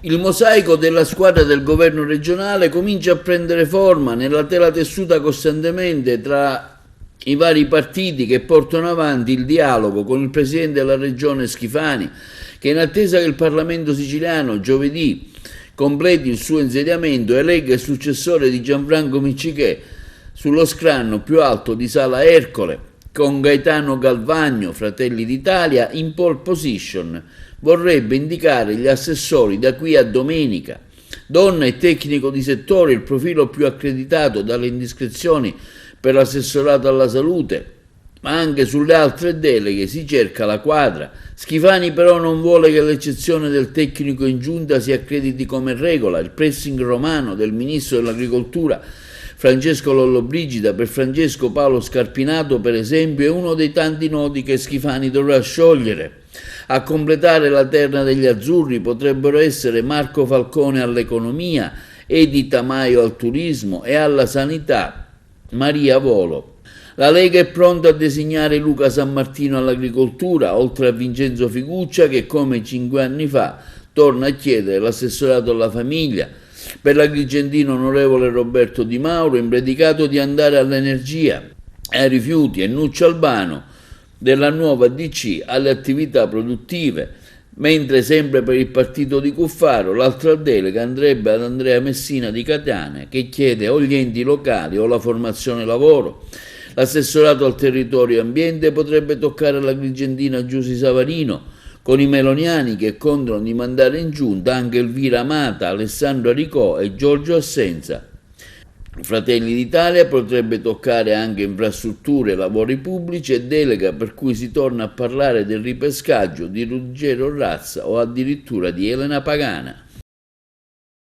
Il mosaico della squadra del governo regionale comincia a prendere forma nella tela tessuta costantemente tra i vari partiti che portano avanti il dialogo con il presidente della regione Schifani, che in attesa che il Parlamento siciliano giovedì completi il suo insediamento elegga il successore di Gianfranco Miccichè sullo scranno più alto di Sala Ercole, con Gaetano Galvagno, Fratelli d'Italia, in pole position. Vorrebbe indicare gli assessori da qui a domenica. Donna e tecnico di settore, il profilo più accreditato dalle indiscrezioni per l'assessorato alla salute, ma anche sulle altre deleghe si cerca la quadra. Schifani però non vuole che l'eccezione del tecnico in giunta si accrediti come regola. Il pressing romano del ministro dell'agricoltura Francesco Lollobrigida per Francesco Paolo Scarpinato, per esempio, è uno dei tanti nodi che Schifani dovrà sciogliere. A completare la terna degli azzurri potrebbero essere Marco Falcone all'economia, Edi Tamaio al turismo e alla sanità Maria Volo. La Lega è pronta a designare Luca Sammartino all'agricoltura, oltre a Vincenzo Figuccia che come 5 anni fa torna a chiedere l'assessorato alla famiglia. Per l'Agrigentino onorevole Roberto Di Mauro, impredicato di andare all'energia, ai rifiuti e Nuccio Albano della nuova DC alle attività produttive, mentre sempre per il partito di Cuffaro l'altra delega andrebbe ad Andrea Messina di Catania, che chiede o gli enti locali o la formazione lavoro. L'assessorato al territorio e ambiente potrebbe toccare l'agrigentina Giusy Savarino, con i meloniani che contano di mandare in giunta anche Elvira Amata, Alessandro Aricò e Giorgio Assenza. Fratelli d'Italia potrebbe toccare anche infrastrutture e lavori pubblici e delega per cui si torna a parlare del ripescaggio di Ruggero Razza o addirittura di Elena Pagana.